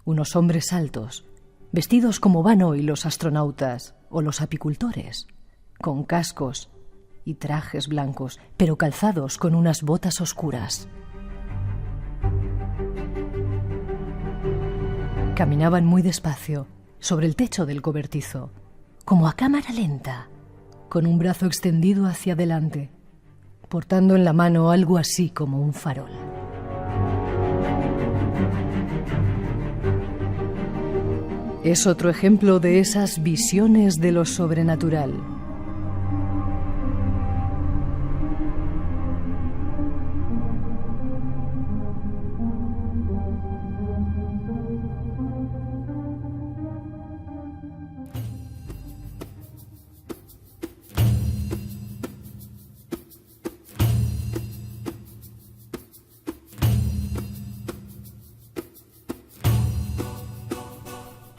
Speaker 3: Unos hombres altos, vestidos como van hoy los astronautas o los apicultores, con cascos y trajes blancos, pero calzados con unas botas oscuras. Caminaban muy despacio sobre el techo del cobertizo, como a cámara lenta, con un brazo extendido hacia adelante, portando en la mano algo así como un farol. Es otro ejemplo de esas visiones de lo sobrenatural.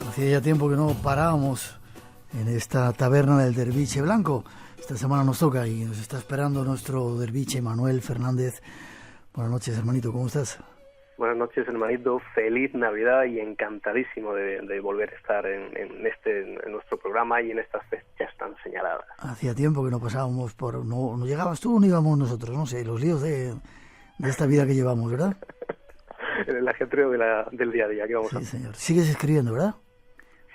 Speaker 2: Hacía ya tiempo que no parábamos en esta taberna del Derviche Blanco. Esta semana nos toca y nos está esperando nuestro derviche Manuel Fernández. Buenas noches, hermanito, ¿cómo estás?
Speaker 11: Buenas noches, hermanito. Feliz Navidad y encantadísimo de volver a estar en nuestro programa y en estas fechas tan señaladas.
Speaker 2: Hacía tiempo que no pasábamos por... No llegabas tú, no íbamos nosotros, no sé, los líos de esta vida que llevamos, ¿verdad?
Speaker 11: El ajetreo del día a día que vamos a hacer.
Speaker 2: Sí, señor. Sigues escribiendo, ¿verdad?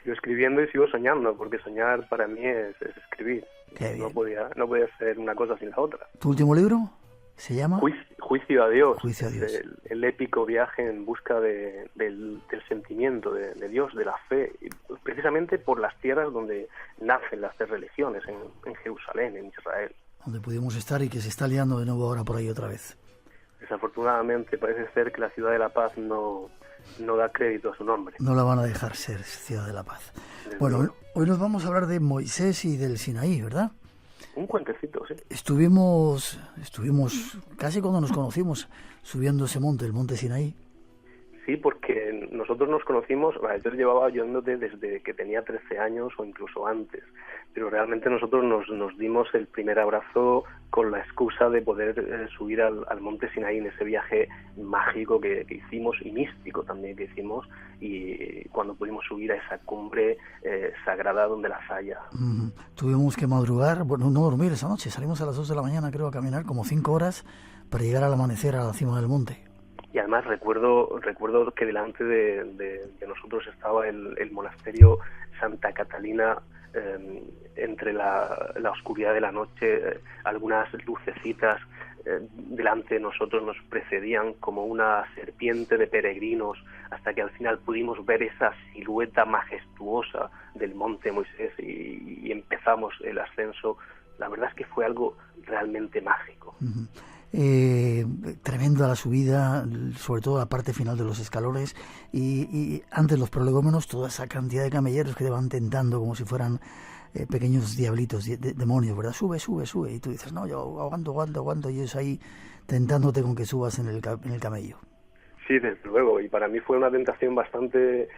Speaker 11: Sigo escribiendo y sigo soñando, porque soñar para mí es escribir.
Speaker 2: Qué bien.
Speaker 11: No podía ser una cosa sin la otra.
Speaker 2: ¿Tu último libro se llama?
Speaker 11: Juicio a Dios.
Speaker 2: Juicio a Dios.
Speaker 11: El épico viaje en busca del sentimiento de Dios, de la fe, y precisamente por las tierras donde nacen las tres religiones, en Jerusalén, en Israel.
Speaker 2: donde pudimos estar y que se está liando de nuevo ahora por ahí otra vez.
Speaker 11: Desafortunadamente parece ser que la ciudad de La Paz no da crédito a su nombre.
Speaker 2: No la van a dejar ser Ciudad de la Paz. Bueno, hoy nos vamos a hablar de Moisés y del Sinaí, ¿verdad?
Speaker 11: Un cuentecito, sí.
Speaker 2: Estuvimos casi cuando nos conocimos subiendo ese monte, el monte Sinaí.
Speaker 11: Sí, porque nosotros nos conocimos, yo llevaba oyéndote desde que tenía 13 años o incluso antes, pero realmente nosotros nos dimos el primer abrazo con la excusa de poder subir al monte Sinaí en ese viaje mágico que hicimos y místico también que hicimos, y cuando pudimos subir a esa cumbre sagrada donde las haya.
Speaker 2: Tuvimos que madrugar, bueno, no dormir esa noche, salimos a las 2 de la mañana creo a caminar como 5 horas para llegar al amanecer a la cima del monte.
Speaker 11: Y además recuerdo que delante de nosotros estaba el monasterio Santa Catalina, entre la oscuridad de la noche, algunas lucecitas delante de nosotros nos precedían como una serpiente de peregrinos, hasta que al final pudimos ver esa silueta majestuosa del monte Moisés y empezamos el ascenso. La verdad es que fue algo realmente mágico.
Speaker 2: Tremenda la subida, sobre todo la parte final de los escalones y antes los prolegómenos, toda esa cantidad de camelleros que te van tentando como si fueran pequeños diablitos, demonios, ¿verdad? Sube, y tú dices, no, yo aguanto, y ellos ahí tentándote con que subas en el camello.
Speaker 11: Sí, desde luego, y para mí fue una tentación bastante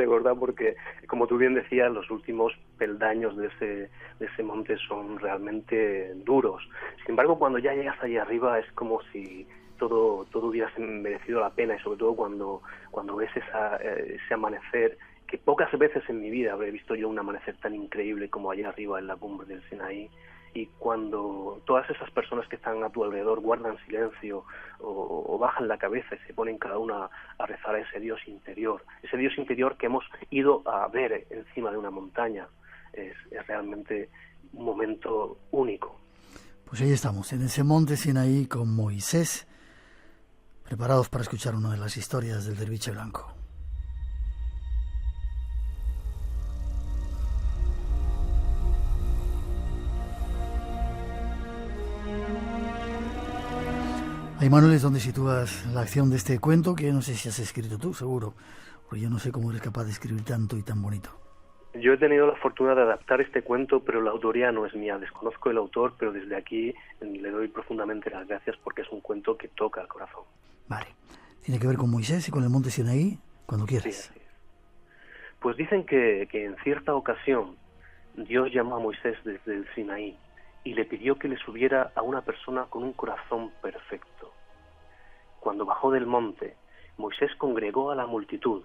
Speaker 11: gorda porque, como tú bien decías, los últimos peldaños de ese monte son realmente duros. Sin embargo, cuando ya llegas allí arriba es como si todo hubiera merecido la pena, y sobre todo cuando ves ese amanecer, que pocas veces en mi vida habré visto yo un amanecer tan increíble como allá arriba en la cumbre del Sinaí. Y cuando todas esas personas que están a tu alrededor guardan silencio o bajan la cabeza y se ponen cada una a rezar a ese Dios interior que hemos ido a ver encima de una montaña, es realmente un momento único.
Speaker 2: Pues ahí estamos, en ese monte Sinaí con Moisés, preparados para escuchar una de las historias del derviche blanco. Ahí, Manuel, es donde sitúas la acción de este cuento, que no sé si has escrito tú, seguro, porque yo no sé cómo eres capaz de escribir tanto y tan bonito.
Speaker 11: Yo he tenido la fortuna de adaptar este cuento, pero la autoría no es mía. Desconozco el autor, pero desde aquí le doy profundamente las gracias porque es un cuento que toca el corazón.
Speaker 2: Vale. ¿Tiene que ver con Moisés y con el monte Sinaí? Cuando quieras.
Speaker 11: Sí, así es. Pues dicen que en cierta ocasión Dios llamó a Moisés desde el Sinaí y le pidió que le subiera a una persona con un corazón perfecto. Cuando bajó del monte, Moisés congregó a la multitud,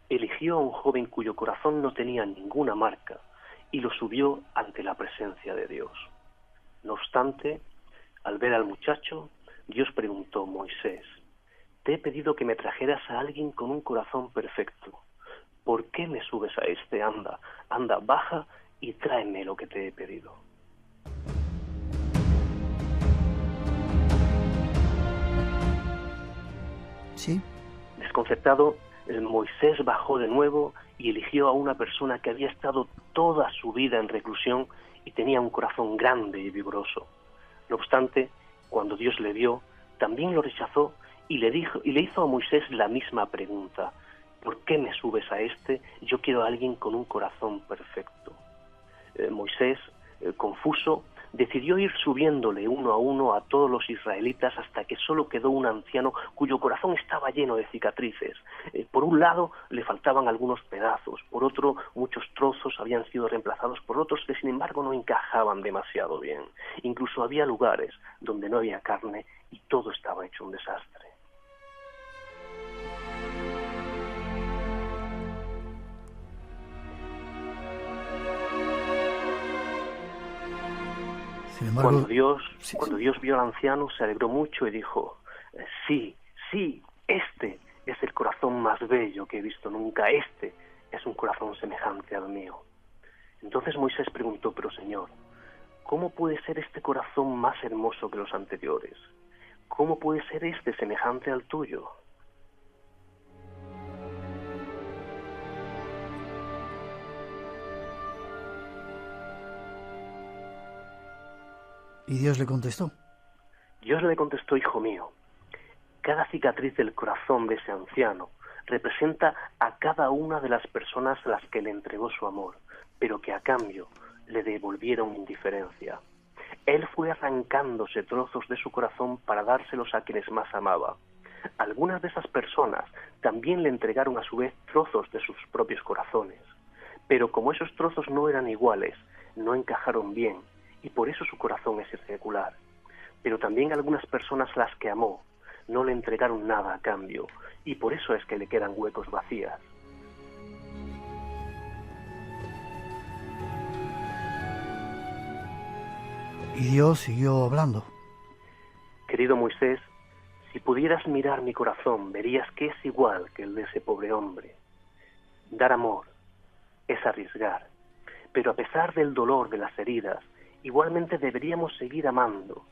Speaker 11: eligió a un joven cuyo corazón no tenía ninguna marca y lo subió ante la presencia de Dios. No obstante, al ver al muchacho, Dios preguntó: Moisés, te he pedido que me trajeras a alguien con un corazón perfecto. ¿Por qué me subes a este? Anda, baja y tráeme lo que te he pedido.
Speaker 2: Sí.
Speaker 11: Desconcertado, Moisés bajó de nuevo y eligió a una persona que había estado toda su vida en reclusión y tenía un corazón grande y vigoroso. No obstante, cuando Dios le vio, también lo rechazó y le hizo a Moisés la misma pregunta: ¿por qué me subes a este? Yo quiero a alguien con un corazón perfecto. Moisés, confuso, decidió ir subiéndole uno a uno a todos los israelitas hasta que solo quedó un anciano cuyo corazón estaba lleno de cicatrices. Por un lado le faltaban algunos pedazos, por otro muchos trozos habían sido reemplazados por otros que sin embargo no encajaban demasiado bien. Incluso había lugares donde no había carne y todo estaba hecho un desastre.
Speaker 2: Embargo,
Speaker 11: cuando Dios vio al anciano, se alegró mucho y dijo: sí, este es el corazón más bello que he visto nunca, este es un corazón semejante al mío. Entonces Moisés preguntó: pero Señor, ¿cómo puede ser este corazón más hermoso que los anteriores? ¿Cómo puede ser este semejante al tuyo?
Speaker 2: ¿Y Dios le contestó?
Speaker 11: Dios le contestó: hijo mío, cada cicatriz del corazón de ese anciano representa a cada una de las personas a las que le entregó su amor, pero que a cambio le devolvieron indiferencia. Él fue arrancándose trozos de su corazón para dárselos a quienes más amaba. Algunas de esas personas también le entregaron a su vez trozos de sus propios corazones, pero como esos trozos no eran iguales, no encajaron bien, y por eso su corazón es irregular. Pero también algunas personas a las que amó no le entregaron nada a cambio, y por eso es que le quedan huecos vacías.
Speaker 2: Y Dios siguió hablando.
Speaker 11: Querido Moisés, si pudieras mirar mi corazón, verías que es igual que el de ese pobre hombre. Dar amor es arriesgar, pero a pesar del dolor de las heridas, igualmente deberíamos seguir amando,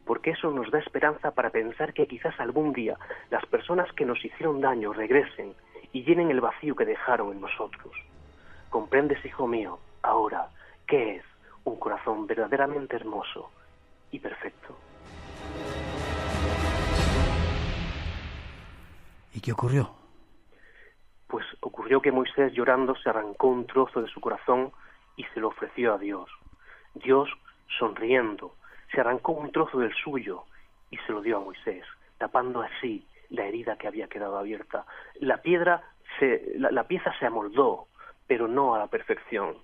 Speaker 11: porque eso nos da esperanza para pensar que quizás algún día las personas que nos hicieron daño regresen y llenen el vacío que dejaron en nosotros. ¿Comprendes, hijo mío, ahora qué es un corazón verdaderamente hermoso y perfecto?
Speaker 2: ¿Y qué ocurrió?
Speaker 11: Pues ocurrió que Moisés, llorando, se arrancó un trozo de su corazón y se lo ofreció a Dios. Dios, sonriendo, se arrancó un trozo del suyo y se lo dio a Moisés, tapando así la herida que había quedado abierta. La pieza se amoldó, pero no a la perfección.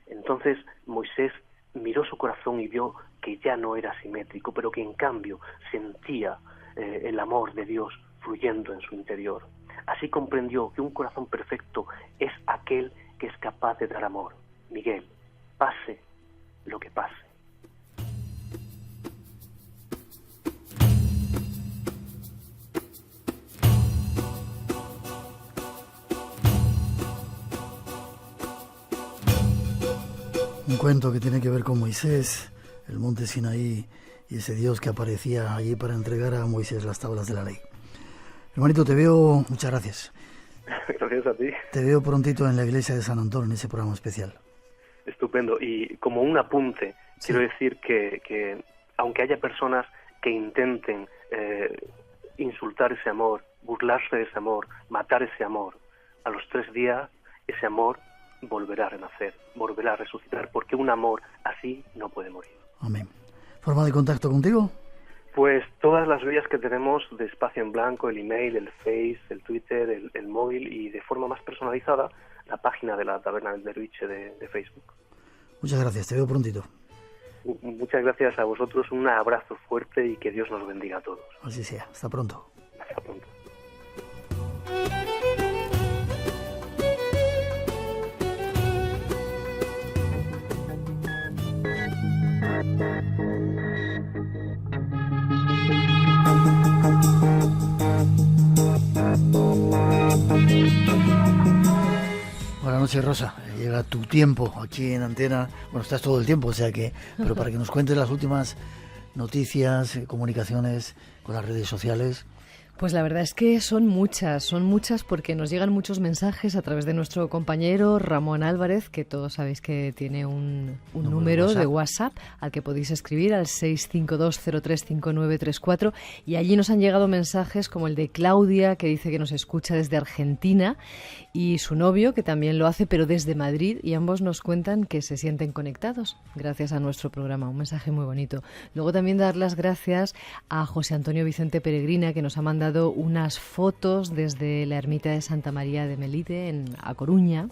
Speaker 11: Entonces Moisés miró su corazón y vio que ya no era simétrico, pero que en cambio sentía el amor de Dios fluyendo en su interior. Así comprendió que un corazón perfecto es aquel que es capaz de dar amor. Miguel, pase lo que pase.
Speaker 2: Un cuento que tiene que ver con Moisés, el monte Sinaí y ese Dios que aparecía allí para entregar a Moisés las tablas de la ley. Hermanito, te veo, muchas gracias.
Speaker 11: Gracias a ti.
Speaker 2: Te veo prontito en la iglesia de San Antón, en ese programa especial.
Speaker 11: Estupendo. Y como un apunte, sí, quiero decir que aunque haya personas que intenten insultar ese amor, burlarse de ese amor, matar ese amor, a los 3 días ese amor volverá a renacer, volverá a resucitar, porque un amor así no puede morir.
Speaker 2: Amén. ¿Forma de contacto contigo?
Speaker 11: Pues todas las vías que tenemos de Espacio en Blanco, el email, el Face, el Twitter, el móvil y de forma más personalizada la página de la Taberna del Derviche de Facebook.
Speaker 2: Muchas gracias, te veo prontito.
Speaker 11: Muchas gracias a vosotros, un abrazo fuerte y que Dios nos bendiga a todos.
Speaker 2: Así sea, hasta pronto.
Speaker 11: Hasta pronto.
Speaker 2: Buenas noches, Rosa. Llega tu tiempo aquí en Antena. Bueno, estás todo el tiempo, o sea que... Pero para que nos cuentes las últimas noticias, comunicaciones con las redes sociales...
Speaker 3: Pues la verdad es que son muchas porque nos llegan muchos mensajes a través de nuestro compañero Ramón Álvarez, que todos sabéis que tiene un número de WhatsApp al que podéis escribir al 652035934, y allí nos han llegado mensajes como el de Claudia, que dice que nos escucha desde Argentina, y su novio, que también lo hace, pero desde Madrid, y ambos nos cuentan que se sienten conectados gracias a nuestro programa. Un mensaje muy bonito. Luego también dar las gracias a José Antonio Vicente Peregrina, que nos ha mandado unas fotos desde la ermita de Santa María de Melide, a Coruña,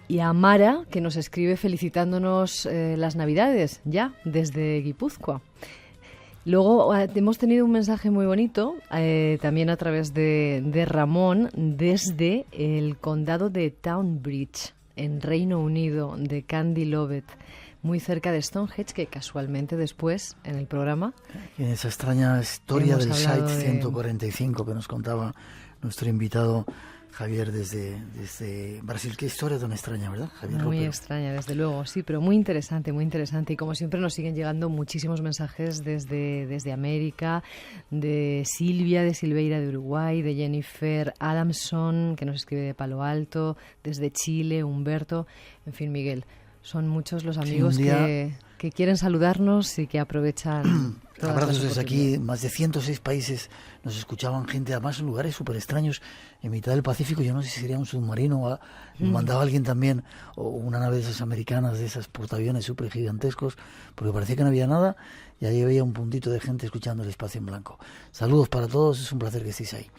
Speaker 3: y a Mara, que nos escribe felicitándonos las Navidades, ya, desde Guipúzcoa. Luego hemos tenido un mensaje muy bonito, también a través de Ramón, desde el condado de Tonbridge, en Reino Unido, de Candy Lovett, muy cerca de Stonehenge, que casualmente después, en el programa...
Speaker 2: En esa extraña historia del Site 145 que nos contaba nuestro invitado Javier desde Brasil. Qué historia tan extraña, ¿verdad, Javier?
Speaker 3: Muy extraña, desde luego, sí, pero muy interesante, muy interesante. Y como siempre nos siguen llegando muchísimos mensajes desde América, de Silvia, de Silveira de Uruguay, de Jennifer Adamson, que nos escribe de Palo Alto, desde Chile, Humberto, en fin, Miguel. Son muchos los amigos que quieren saludarnos y que aprovechan todas
Speaker 2: abrazos
Speaker 3: las
Speaker 2: desde aquí, más de 106 países nos escuchaban, gente además en lugares súper extraños, en mitad del Pacífico. Yo no sé si sería un submarino, mandaba alguien también, o una nave de esas americanas, de esas portaaviones súper gigantescos, porque parecía que no había nada, y ahí veía un puntito de gente escuchando el Espacio en Blanco. Saludos para todos, es un placer que estéis ahí.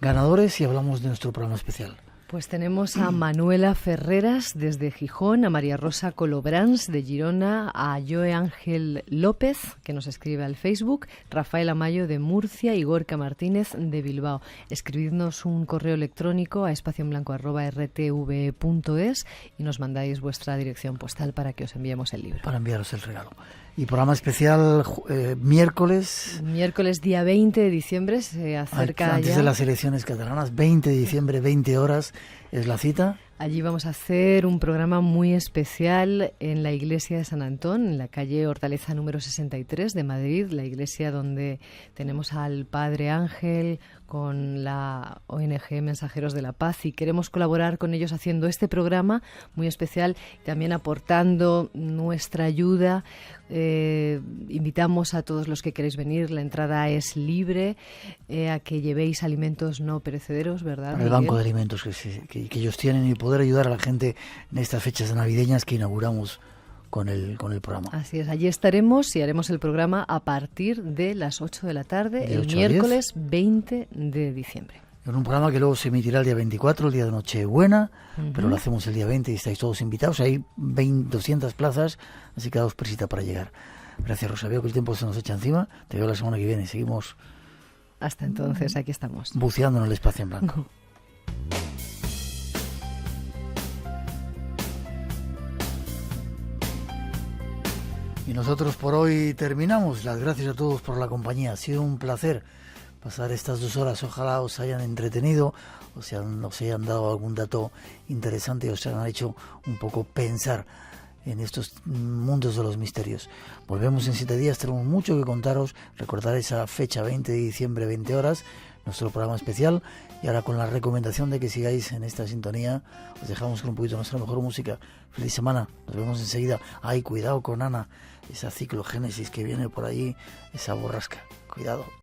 Speaker 2: Ganadores, y hablamos de nuestro programa especial.
Speaker 3: Pues tenemos a Manuela Ferreras desde Gijón, a María Rosa Colobrans de Girona, a Joe Ángel López, que nos escribe al Facebook, Rafael Amayo de Murcia y Gorka Martínez de Bilbao. Escribidnos un correo electrónico a espacioenblanco@rtve.es y nos mandáis vuestra dirección postal para que os enviemos el libro.
Speaker 2: Para enviaros el regalo. Y programa especial miércoles.
Speaker 3: Miércoles día 20 de diciembre, se acerca
Speaker 2: antes
Speaker 3: ya.
Speaker 2: de las elecciones catalanas, 20 de diciembre, 20 horas es la cita.
Speaker 3: Allí vamos a hacer un programa muy especial en la iglesia de San Antón, en la calle Hortaleza número 63 de Madrid, la iglesia donde tenemos al Padre Ángel con la ONG Mensajeros de la Paz, y queremos colaborar con ellos haciendo este programa muy especial, también aportando nuestra ayuda. Invitamos a todos los que queréis venir, la entrada es libre, a que llevéis alimentos no perecederos, ¿verdad?
Speaker 2: Para el banco de alimentos que ellos tienen, y poder ayudar a la gente en estas fechas navideñas que inauguramos con el programa.
Speaker 3: Así es, allí estaremos y haremos el programa a partir de las 8 de la tarde, el miércoles 20 de diciembre.
Speaker 2: En un programa que luego se emitirá el día 24, el día de Nochebuena, pero lo hacemos el día 20 y estáis todos invitados. Hay 200 plazas, así que daos prisita para llegar. Gracias, Rosa. Veo que el tiempo se nos echa encima. Te veo la semana que viene. Seguimos.
Speaker 3: Hasta entonces, aquí estamos.
Speaker 2: Buceando en el Espacio en Blanco. Y nosotros por hoy terminamos. Las gracias a todos por la compañía. Ha sido un placer pasar estas 2 horas. Ojalá os hayan entretenido, os hayan dado algún dato interesante y os hayan hecho un poco pensar en estos mundos de los misterios. Volvemos en 7 días, tenemos mucho que contaros. Recordar esa fecha, 20 de diciembre, 20 horas, nuestro programa especial. Y ahora, con la recomendación de que sigáis en esta sintonía, os dejamos con un poquito de nuestra mejor música. Feliz semana, nos vemos enseguida. Ay, cuidado con Ana, esa ciclogénesis que viene por ahí, esa borrasca, cuidado.